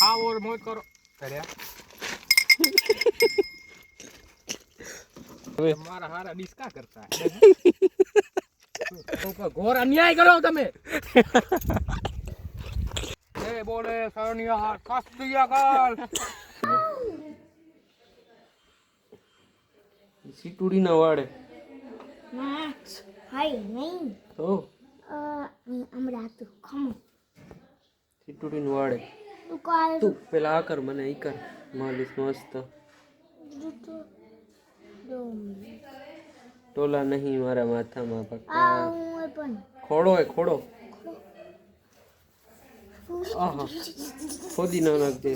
खाओ और मौज करो अरे तुम्हारा हारा डिस का करता है तो घोर अन्याय करो તમે એ બોલે સણિયા કસ્તિયા કાલ સીટુડી ના વાડે ના હાય નહીં તો હમણાં તું ખમો સીટુડી નું વાડે તું કાલ તું પેલા આ કર મને ઈ કર માલિશ મસ્ત ટોલા નહીં મારા માથામાં પક્કા હું પણ ખોડો હે ખોડો આહા ખોદી ના નાખજે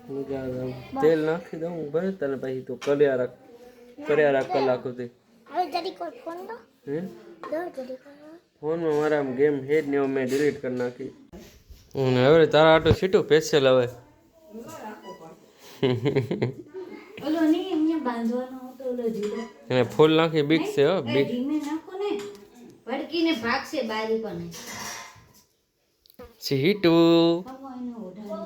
મજા આવે તેલ નાખી દઉં ભરે તને પછી તું કર્યા રાખ કલાક સુધી હવે જરી કોલ ફોન દો હે દો જરી કોલ ફોનમાં મારા ગેમ હેડ ને મેં ડિલીટ કરી નાખી હું હવે તારા આટો સીટું સ્પેશિયલ હવે ઓલો નહીં એમને બાંધવાનો હતો ઓલો જીરો એને ફૂલ નાખી બીક છે હો બીક ધીમે નાખો ને ભડકીને ભાગશે બારી પણ સીટુ ખમો એને ઓઢાડી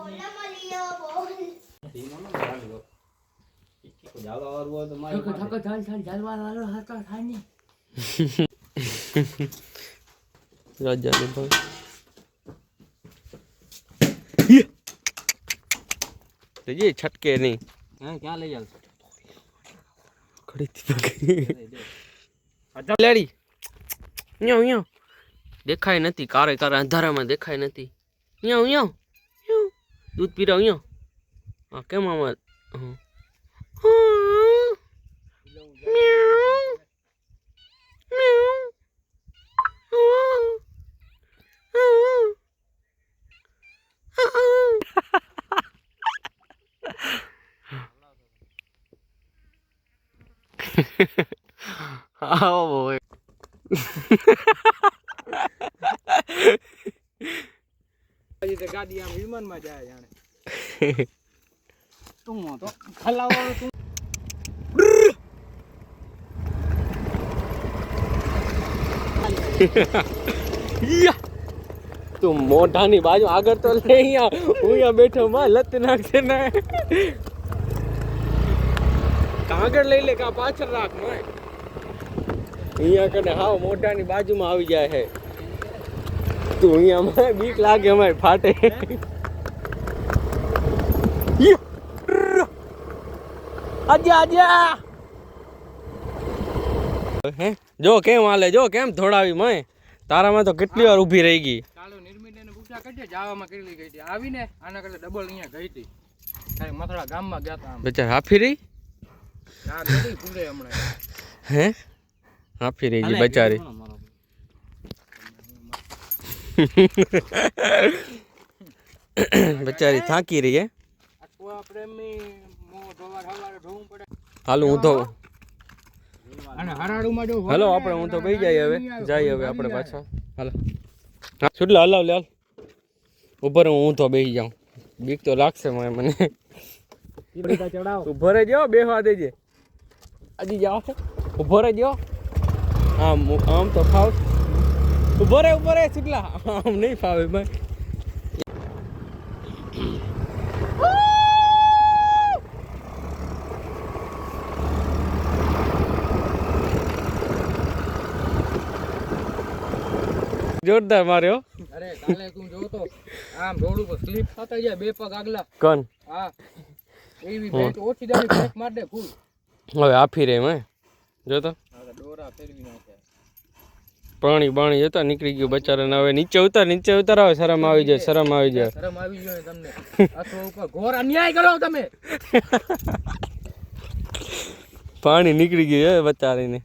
રાજા ને ભાઈ ये छटके नहीं हैं क्या ले जाल खड़ी थी अच्छा लेडी યો યો દેખાય નથી કારે કારે અંધારામાં દેખાય નથી યો યો યો દૂધ પી રહ્યો યો હા કેમ આમાં Oh boy. હજી તો ગાડી આમ વિમાનમાં જાય જાણે તું તો ખલાવાનો તું તું મોઢાની બાજુ આગળ તો લે અહીંયા હું અહીંયા બેઠો માં લત નાખશે ને કાગળ લઈ લે કા પાછળ રાખ માં અહીંયા કને હાવ મોઢાની બાજુમાં આવી જાય છે તું અહીંયા માં બીક લાગે અમારે ફાટે આજા આજા હે જો કેમ હાલે જો કેમ થોડાવી મય તારામાં તો કેટલી વાર ઊભી રહી ગઈ ચાલો નિર્મિત એને પૂછા કરજે જાવામાં કેટલી ગઈ હતી આવીને આના કરતા ડબલ અહીંયા ગઈ હતી ખાલી મથડા ગામમાં ગયા હતા આમ બેચાર હાફી રહી ના નથી પૂરે હમણાં હે હાફી રહી ગઈ બેચારી બેચારી થાકી રહી હે આખું પ્રેમી મો ધોવાર હવારે ધોવું પડે હાલો હું તો અને હરાડુમાં જો હાલો આપણે હું તો બેસી જાય હવે હવે આપણે પાછા હાલો હા છૂટલા હલાવ લે હાલ ઉપર હું તો બેસી જાઉં બીક તો લાગશે મને ઉભો રહેજો બેહવા દેજે હજી જાઓ ઉભો રહેજો આમ તો ફાવ ઉભો રે છૂટલા આમ નહીં ફાવે ભાઈ જોરદાર માર્યો અરે કાલે તું જો તો આમ રોડ ઉપર સ્લીપ થતા જાય બે પગ આગલા કોણ હા એવી બેટ ઓછી દાડી બ્રેક માર દે ફૂલ હવે આફી રે મેં જો તો દોરા ફેરવી નાખે પાણી જતા નીકળી ગયું બચારાને હવે નીચે ઉતાર આવે શરમ આવી જાય શરમ આવી જાય તમને અથવા ઉપર ઘોર અન્યાય કરો તમે પાણી નીકળી ગયું હે બચારીને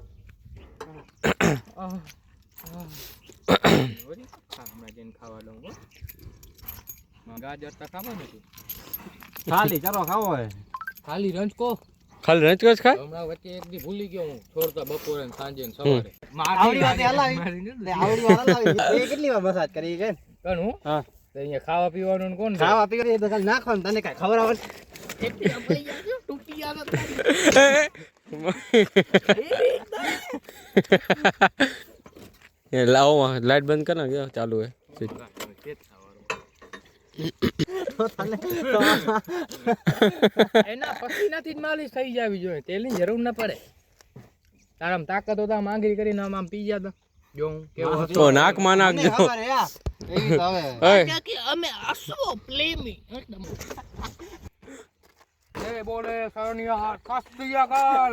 ખાવા દઉં ગાજર તો ખાવા નથી ખાલી ચાલો ખાવો હે ખાલી રંજકો ખાલી રંજકોસ ખાય હમણાં વચ્ચે એક દી ભૂલી ગયો હું છોડતા બપોરે ને સાંજે ને સવારે આવડી વાત હલાવી કેટલી વાર મસાજ કરી કે કોણ હું હા તો અહીંયા ખાવા પીવાનું ને કોણ ખાવા પીવા તો ખાલી નાખવાનું તને કઈ ખબર આવે તૂટી જાય એ લાવો લાઈટ બંધ કર ને ચાલુ હે એના પસીનાથી જ માલિશ થઈ જાવી જોઈએ, તેલની જરૂર ન પડે. તારામ તાકાત હોતા માંગરી કરીને આમ પી જા તો જો હું કેવો હતો. તો નાકમાં નાખજો. ખબર હે આ. એવી તો હવે. ઓય, અમે અસવો પ્લેમી એ બોલે સરનિયા કસ્તિયા કાલ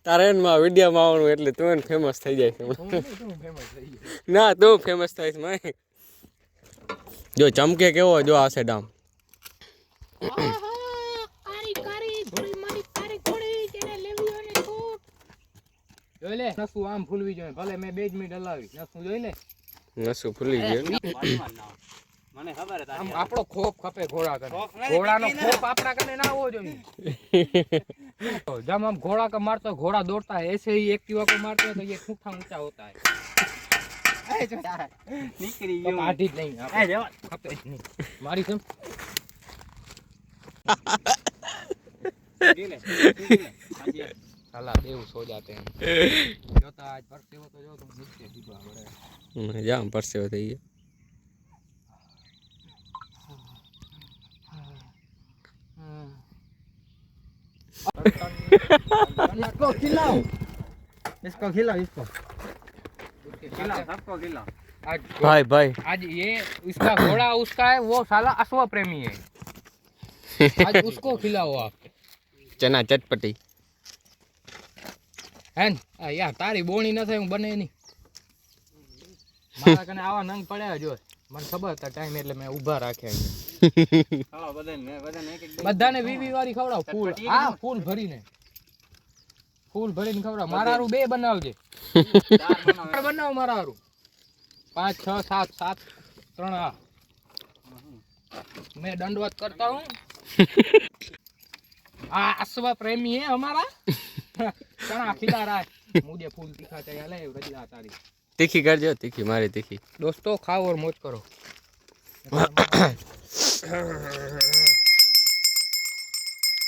તારે એનમાં વિડીયોમાં આવવાનું એટલે તું એને ફેમસ થઈ જાય છે. હું ફેમસ થઈ ગયો. ના તું ફેમસ થાય છે માય. જો ચમકે કેવો જો આ છે ડામ. જોઈ લે નસું આમ ફૂલવી જોઈએ, ભલે મેં 2 જ મિનિટ હલાવી, નસું જોઈ લે નસું ફૂલી ગયું. મને ખબર હે આમ આપણો ખોપ ખપે ઘોડા કરે, ઘોડાનો ખોપ આપણા કને ના હોવો જોઈએ. जब हम घोड़ा का मारते हैं घोड़ा दौड़ता है, ऐसे ही एक्टिवा को मारते हैं तो ये खूंटा ऊंचा होता है. એ જો યાર નીકળી तो ગયો आधी नहीं એ જવા खपे नहीं मारी तुम ગીલે હાજી साला बेहोश हो जाते हैं. जो तो आज परसे हो तो जो तुम नीचे डूबा बड़े જામ પરસેવો થઈ ગયો. इसको खिलाओ इसको खिलाओ इसको खिलाओ सबको खिलाओ आज ભાઈ ભાઈ आज ये इसका घोड़ा उसका है, वो साला अश्व प्रेमी है. आज उसको खिलाओ आप ચના ચટપટી. है न? यार तारी बोणी न થાય હું બને નહીં. મારા કને આવા નંગ પડ્યા જો મને ખબર હતા ટાઈમ એટલે મેં ઊભા રાખ્યા. ખાવા બધાને એક એક બધાને 20 વાળી ખવડાવ ફૂલ. હા ફૂલ ભરીને ખવડાવ. મારા હારું 2 બનાવજે. ચાર બનાવ મારા હારું. 5 6 7 7 3 આ मैं दंडवत करता हूँ. अश्व प्रेमी है हमारा. चना खिला रहा है मुझे फूल दिखा चाहिए ले रजला तारी. તીખી કરજો, તીખી મારી તીખી. दोस्तों खाओ और मौज करो.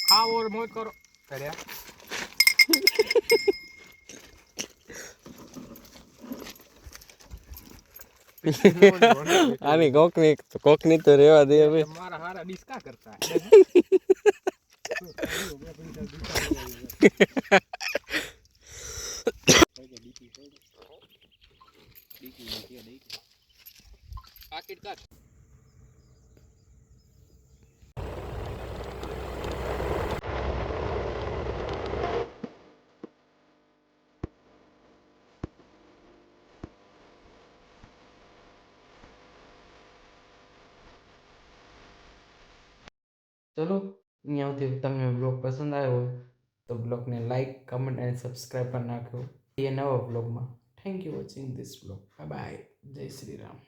खाओ और मौज करो. કર્યા આની કોકની તો રેવા દે હવે. हमारा हारा डिस्का करता है. पाकिट का ચલો અહીંયાથી તમને બ્લોગ પસંદ આવ્યો હોય તો બ્લોગને લાઈક કમેન્ટ અને સબસ્ક્રાઈબ કરી નાખો એ નવા બ્લોગમાં. Thank you watching this blog. Bye bye. જય શ્રી રામ.